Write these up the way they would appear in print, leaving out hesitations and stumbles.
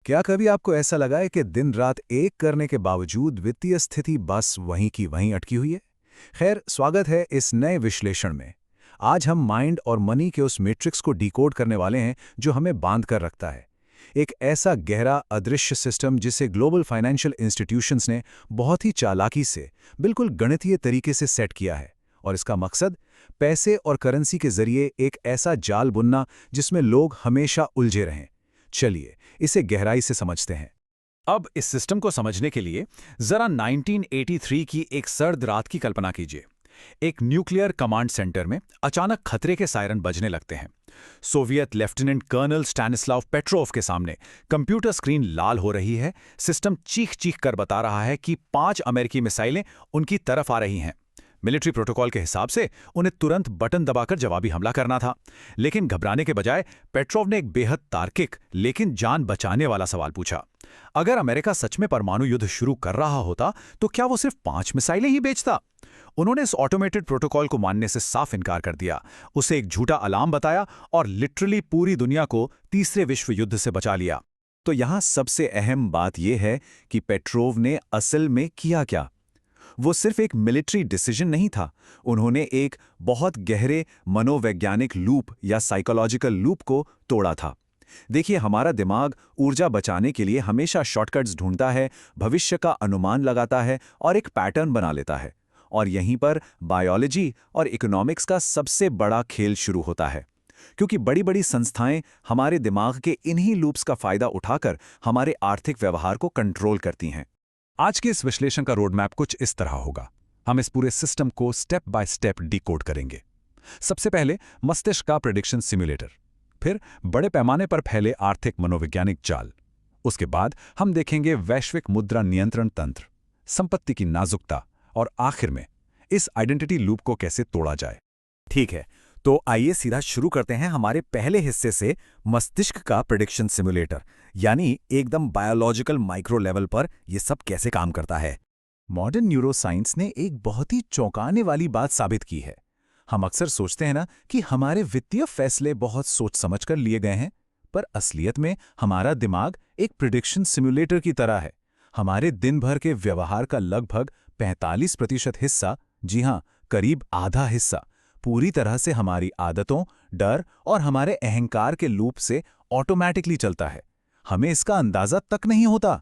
क्या कभी आपको ऐसा लगा है कि दिन रात एक करने के बावजूद वित्तीय स्थिति बस वहीं की वहीं अटकी हुई है? खैर, स्वागत है इस नए विश्लेषण में। आज हम माइंड और मनी के उस मैट्रिक्स को डिकोड करने वाले हैं जो हमें बांध कर रखता है। एक ऐसा गहरा अदृश्य सिस्टम जिसे ग्लोबल फाइनेंशियल इंस्टीट्यूशंस ने बहुत ही चालाकी से, बिल्कुल गणितीय तरीके से सेट किया है। और इसका मकसद पैसे और करेंसी के जरिए एक ऐसा जाल बुनना जिसमें लोग हमेशा उलझे रहें। चलिए इसे गहराई से समझते हैं। अब इस सिस्टम को समझने के लिए जरा 1983 की एक सर्द रात की कल्पना कीजिए। एक न्यूक्लियर कमांड सेंटर में अचानक खतरे के सायरन बजने लगते हैं। सोवियत लेफ्टिनेंट कर्नल स्टैनिस्लाव पेट्रोव के सामने कंप्यूटर स्क्रीन लाल हो रही है। सिस्टम चीख चीख कर बता रहा है कि 5 अमेरिकी मिसाइलें उनकी तरफ आ रही हैं। मिलिट्री प्रोटोकॉल के हिसाब से उन्हें तुरंत बटन दबाकर जवाबी हमला करना था, लेकिन घबराने के बजाय पेट्रोव ने एक बेहद तार्किक लेकिन जान बचाने वाला सवाल पूछा। अगर अमेरिका सच में परमाणु युद्ध शुरू कर रहा होता तो क्या वो सिर्फ 5 मिसाइलें ही बेचता? उन्होंने इस ऑटोमेटेड प्रोटोकॉल को मानने से साफ इनकार कर दिया, उसे एक झूठा अलार्म बताया और लिटरली पूरी दुनिया को तीसरे विश्व युद्ध से बचा लिया। तो यहाँ सबसे अहम बात यह है कि पेट्रोव ने असल में किया क्या। वो सिर्फ एक मिलिट्री डिसीजन नहीं था, उन्होंने एक बहुत गहरे मनोवैज्ञानिक लूप या साइकोलॉजिकल लूप को तोड़ा था। देखिए, हमारा दिमाग ऊर्जा बचाने के लिए हमेशा शॉर्टकट्स ढूंढता है, भविष्य का अनुमान लगाता है और एक पैटर्न बना लेता है। और यहीं पर बायोलॉजी और इकोनॉमिक्स का सबसे बड़ा खेल शुरू होता है, क्योंकि बड़ी बड़ी संस्थाएं हमारे दिमाग के इन्हीं लूप्स का फायदा उठाकर हमारे आर्थिक व्यवहार को कंट्रोल करती हैं। आज के इस विश्लेषण का रोड मैप कुछ इस तरह होगा। हम इस पूरे सिस्टम को स्टेप बाय स्टेप डिकोड करेंगे। सबसे पहले मस्तिष्क का प्रेडिक्शन सिम्युलेटर, फिर बड़े पैमाने पर फैले आर्थिक मनोवैज्ञानिक जाल। उसके बाद हम देखेंगे वैश्विक मुद्रा नियंत्रण तंत्र, संपत्ति की नाजुकता और आखिर में इस आइडेंटिटी लूप को कैसे तोड़ा जाए। ठीक है, तो आइए सीधा शुरू करते हैं हमारे पहले हिस्से से, मस्तिष्क का प्रेडिक्शन सिम्युलेटर, यानी एकदम बायोलॉजिकल माइक्रो लेवल पर यह सब कैसे काम करता है। मॉडर्न न्यूरोसाइंस ने एक बहुत ही चौंकाने वाली बात साबित की है। हम अक्सर सोचते हैं ना कि हमारे वित्तीय फैसले बहुत सोच समझ कर लिए गए हैं, पर असलियत में हमारा दिमाग एक प्रेडिक्शन सिम्युलेटर की तरह है। हमारे दिन भर के व्यवहार का लगभग 45% हिस्सा, जी हां, करीब आधा हिस्सा, पूरी तरह से हमारी आदतों, डर और हमारे अहंकार के लूप से ऑटोमैटिकली चलता है। हमें इसका अंदाजा तक नहीं होता।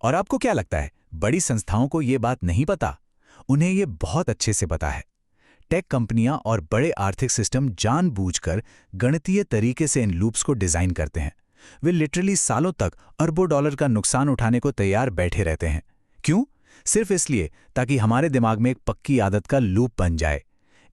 और आपको क्या लगता है, बड़ी संस्थाओं को ये बात नहीं पता? उन्हें ये बहुत अच्छे से पता है। टेक कंपनियां और बड़े आर्थिक सिस्टम जानबूझकर गणितीय तरीके से इन लूप्स को डिजाइन करते हैं। वे लिटरली सालों तक अरबों डॉलर का नुकसान उठाने को तैयार बैठे रहते हैं। क्यों? सिर्फ इसलिए ताकि हमारे दिमाग में एक पक्की आदत का लूप बन जाए।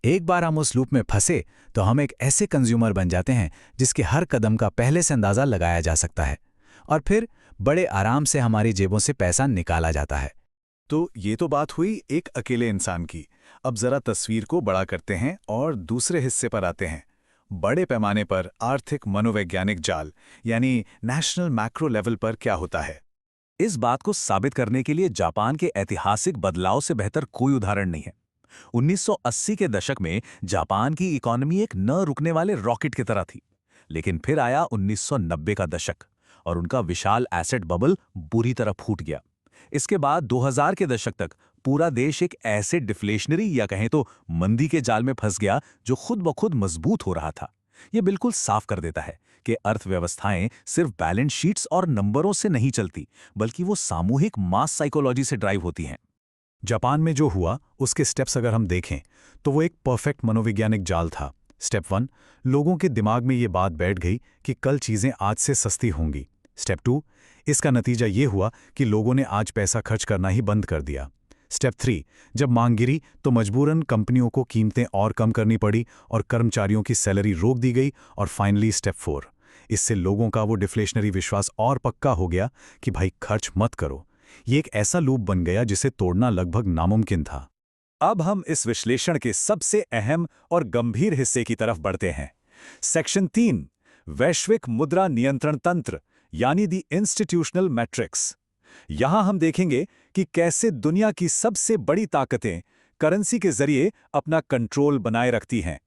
एक बार हम उस लूप में फंसे तो हम एक ऐसे कंज्यूमर बन जाते हैं जिसके हर कदम का पहले से अंदाजा लगाया जा सकता है, और फिर बड़े आराम से हमारी जेबों से पैसा निकाला जाता है। तो ये तो बात हुई एक अकेले इंसान की। अब जरा तस्वीर को बड़ा करते हैं और दूसरे हिस्से पर आते हैं, बड़े पैमाने पर आर्थिक मनोवैज्ञानिक जाल, यानी नेशनल मैक्रो लेवल पर क्या होता है। इस बात को साबित करने के लिए जापान के ऐतिहासिक बदलाव से बेहतर कोई उदाहरण नहीं है। 1980 के दशक में जापान की इकोनॉमी एक न रुकने वाले रॉकेट की तरह थी, लेकिन फिर आया 1990 का दशक और उनका विशाल एसेट बबल बुरी तरह फूट गया। इसके बाद 2000 के दशक तक पूरा देश एक ऐसे डिफ्लेशनरी या कहें तो मंदी के जाल में फंस गया जो खुद ब खुद मजबूत हो रहा था। यह बिल्कुल साफ कर देता है कि अर्थव्यवस्थाएं सिर्फ बैलेंस शीट्स और नंबरों से नहीं चलती, बल्कि वो सामूहिक मास साइकोलॉजी से ड्राइव होती हैं। जापान में जो हुआ उसके स्टेप्स अगर हम देखें तो वो एक परफेक्ट मनोवैज्ञानिक जाल था। स्टेप 1, लोगों के दिमाग में ये बात बैठ गई कि कल चीजें आज से सस्ती होंगी। स्टेप 2, इसका नतीजा ये हुआ कि लोगों ने आज पैसा खर्च करना ही बंद कर दिया। स्टेप 3, जब मांग गिरी तो मजबूरन कंपनियों को कीमतें और कम करनी पड़ी और कर्मचारियों की सैलरी रोक दी गई। और फाइनली स्टेप 4, इससे लोगों का वो डिफ्लेशनरी विश्वास और पक्का हो गया कि भाई खर्च मत करो। ये एक ऐसा लूप बन गया जिसे तोड़ना लगभग नामुमकिन था। अब हम इस विश्लेषण के सबसे अहम और गंभीर हिस्से की तरफ बढ़ते हैं। सेक्शन 3, वैश्विक मुद्रा नियंत्रण तंत्र, यानी द इंस्टीट्यूशनल मैट्रिक्स। यहां हम देखेंगे कि कैसे दुनिया की सबसे बड़ी ताकतें करेंसी के जरिए अपना कंट्रोल बनाए रखती हैं।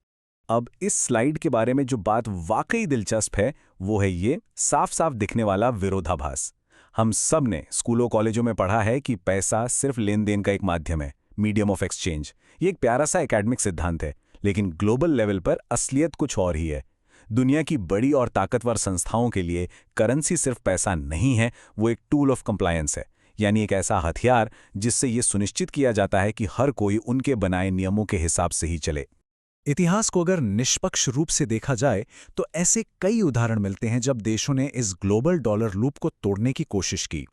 अब इस स्लाइड के बारे में जो बात वाकई दिलचस्प है वो है ये साफ साफ दिखने वाला विरोधाभास। हम सब ने स्कूलों कॉलेजों में पढ़ा है कि पैसा सिर्फ लेन देन का एक माध्यम है, मीडियम ऑफ एक्सचेंज। ये एक प्यारा सा एकेडमिक सिद्धांत है, लेकिन ग्लोबल लेवल पर असलियत कुछ और ही है। दुनिया की बड़ी और ताकतवर संस्थाओं के लिए करेंसी सिर्फ पैसा नहीं है, वो एक टूल ऑफ कंप्लायंस है, यानी एक ऐसा हथियार जिससे ये सुनिश्चित किया जाता है कि हर कोई उनके बनाए नियमों के हिसाब से ही चले। इतिहास को अगर निष्पक्ष रूप से देखा जाए तो ऐसे कई उदाहरण मिलते हैं जब देशों ने इस ग्लोबल डॉलर लूप को तोड़ने की कोशिश की।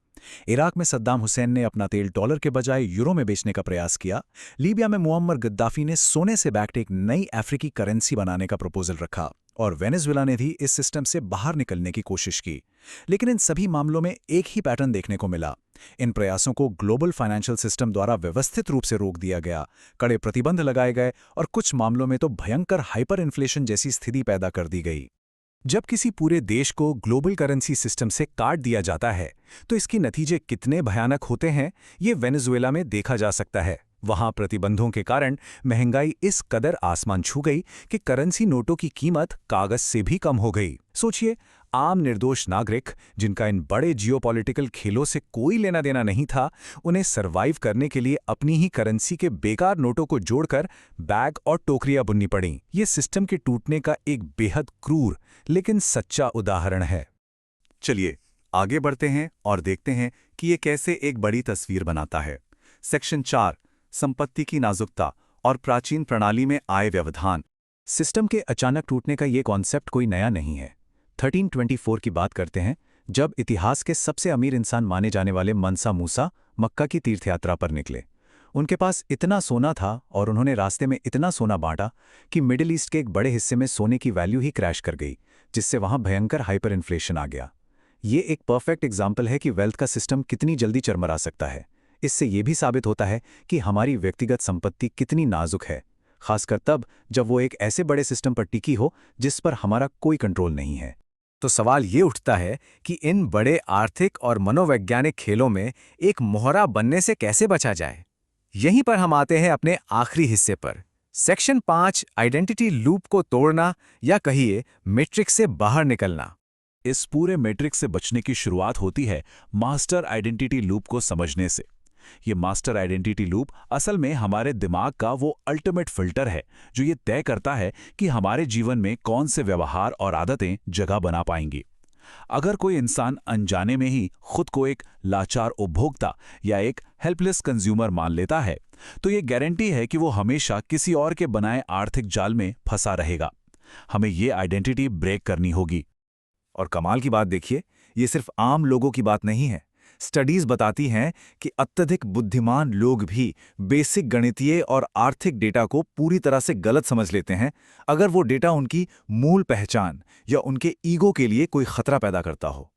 इराक में सद्दाम हुसैन ने अपना तेल डॉलर के बजाय यूरो में बेचने का प्रयास किया। लीबिया में मुअम्मर गद्दाफी ने सोने से बैक्ड एक नई अफ्रीकी करेंसी बनाने का प्रपोजल रखा, और वेनेजुएला ने भी इस सिस्टम से बाहर निकलने की कोशिश की। लेकिन इन सभी मामलों में एक ही पैटर्न देखने को मिला। इन प्रयासों को ग्लोबल फाइनेंशियल सिस्टम द्वारा व्यवस्थित रूप से रोक दिया गया, कड़े प्रतिबंध लगाए गए और कुछ मामलों में तो भयंकर हाइपर इन्फ्लेशन जैसी स्थिति पैदा कर दी गई। जब किसी पूरे देश को ग्लोबल करेंसी सिस्टम से काट दिया जाता है तो इसके नतीजे कितने भयानक होते हैं, ये वेनेजुएला में देखा जा सकता है। वहां प्रतिबंधों के कारण महंगाई इस कदर आसमान छू गई कि करेंसी नोटों की कीमत कागज से भी कम हो गई। सोचिए, आम निर्दोष नागरिक जिनका इन बड़े जियोपॉलिटिकल खेलों से कोई लेना देना नहीं था, उन्हें सरवाइव करने के लिए अपनी ही करेंसी के बेकार नोटों को जोड़कर बैग और टोकरियां बुननी पड़ीं। ये सिस्टम के टूटने का एक बेहद क्रूर लेकिन सच्चा उदाहरण है। चलिए आगे बढ़ते हैं और देखते हैं कि ये कैसे एक बड़ी तस्वीर बनाता है। सेक्शन 4, संपत्ति की नाजुकता और प्राचीन प्रणाली में आय व्यवधान। सिस्टम के अचानक टूटने का ये कॉन्सेप्ट कोई नया नहीं है। 1324 की बात करते हैं, जब इतिहास के सबसे अमीर इंसान माने जाने वाले मनसा मूसा मक्का की तीर्थयात्रा पर निकले। उनके पास इतना सोना था और उन्होंने रास्ते में इतना सोना बांटा कि मिडिल ईस्ट के एक बड़े हिस्से में सोने की वैल्यू ही क्रैश कर गई, जिससे वहां भयंकर हाइपर इन्फ्लेशन आ गया। ये एक परफेक्ट एग्जाम्पल है कि वेल्थ का सिस्टम कितनी जल्दी चरमरा सकता है। इससे यह भी साबित होता है कि हमारी व्यक्तिगत संपत्ति कितनी नाजुक है, खासकर तब जब वो एक ऐसे बड़े सिस्टम पर टिकी हो जिस पर हमारा कोई कंट्रोल नहीं है। तो सवाल ये उठता है कि इन बड़े आर्थिक और मनोवैज्ञानिक खेलों में एक मोहरा बनने से कैसे बचा जाए। यहीं पर हम आते हैं अपने आखिरी हिस्से पर। सेक्शन 5, आइडेंटिटी लूप को तोड़ना या कहिए मैट्रिक्स से बाहर निकलना। इस पूरे मैट्रिक्स से बचने की शुरुआत होती है मास्टर आइडेंटिटी लूप को समझने से। ये मास्टर आइडेंटिटी लूप असल में हमारे दिमाग का वो अल्टीमेट फिल्टर है जो ये तय करता है कि हमारे जीवन में कौन से व्यवहार और आदतें जगह बना पाएंगी। अगर कोई इंसान अनजाने में ही खुद को एक लाचार उपभोक्ता या एक हेल्पलेस कंज्यूमर मान लेता है, तो ये गारंटी है कि वो हमेशा किसी और के बनाए आर्थिक जाल में फंसा रहेगा। हमें ये आइडेंटिटी ब्रेक करनी होगी। और कमाल की बात देखिए, ये सिर्फ आम लोगों की बात नहीं है। स्टडीज बताती हैं कि अत्यधिक बुद्धिमान लोग भी बेसिक गणितीय और आर्थिक डेटा को पूरी तरह से गलत समझ लेते हैं, अगर वो डेटा उनकी मूल पहचान या उनके ईगो के लिए कोई खतरा पैदा करता हो।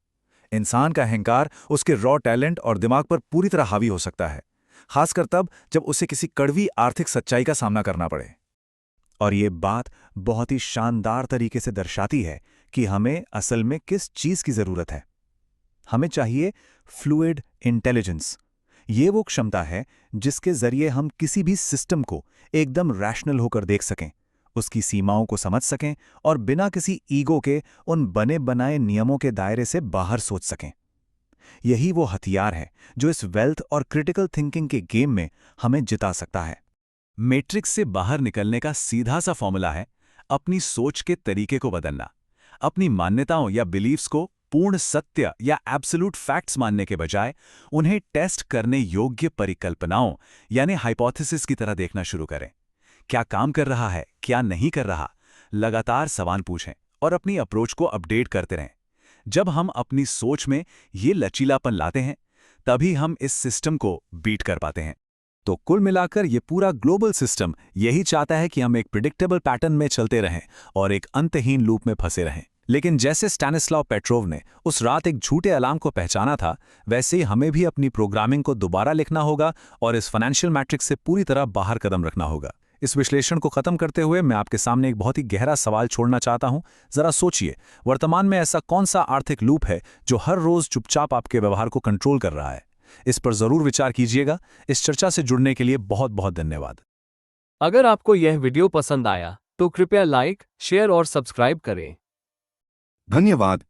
इंसान का अहंकार उसके रॉ टैलेंट और दिमाग पर पूरी तरह हावी हो सकता है, खासकर तब जब उसे किसी कड़वी आर्थिक सच्चाई का सामना करना पड़े। और ये बात बहुत ही शानदार तरीके से दर्शाती है कि हमें असल में किस चीज की जरूरत है। हमें चाहिए फ्लूइड इंटेलिजेंस। ये वो क्षमता है जिसके जरिए हम किसी भी सिस्टम को एकदम रैशनल होकर देख सकें, उसकी सीमाओं को समझ सकें और बिना किसी ईगो के उन बने बनाए नियमों के दायरे से बाहर सोच सकें। यही वो हथियार है जो इस वेल्थ और क्रिटिकल थिंकिंग के गेम में हमें जिता सकता है। मैट्रिक्स से बाहर निकलने का सीधा सा फॉर्मूला है अपनी सोच के तरीके को बदलना। अपनी मान्यताओं या बिलीव्स को पूर्ण सत्य या एब्सोल्यूट फैक्ट्स मानने के बजाय उन्हें टेस्ट करने योग्य परिकल्पनाओं यानी हाइपोथेसिस की तरह देखना शुरू करें। क्या काम कर रहा है, क्या नहीं कर रहा, लगातार सवाल पूछें और अपनी अप्रोच को अपडेट करते रहें। जब हम अपनी सोच में ये लचीलापन लाते हैं, तभी हम इस सिस्टम को बीट कर पाते हैं। तो कुल मिलाकर ये पूरा ग्लोबल सिस्टम यही चाहता है कि हम एक प्रिडिक्टेबल पैटर्न में चलते रहें और एक अंतहीन लूप में फंसे रहें। लेकिन जैसे स्टैनिस्लाव पेट्रोव ने उस रात एक झूठे अलार्म को पहचाना था, वैसे ही हमें भी अपनी प्रोग्रामिंग को दोबारा लिखना होगा और इस फाइनेंशियल मैट्रिक्स से पूरी तरह बाहर कदम रखना होगा। इस विश्लेषण को खत्म करते हुए मैं आपके सामने एक बहुत ही गहरा सवाल छोड़ना चाहता हूं। जरा सोचिए, वर्तमान में ऐसा कौन सा आर्थिक लूप है जो हर रोज चुपचाप आपके व्यवहार को कंट्रोल कर रहा है? इस पर जरूर विचार कीजिएगा। इस चर्चा से जुड़ने के लिए बहुत बहुत धन्यवाद। अगर आपको यह वीडियो पसंद आया तो कृपया लाइक, शेयर और सब्सक्राइब करें। धन्यवाद।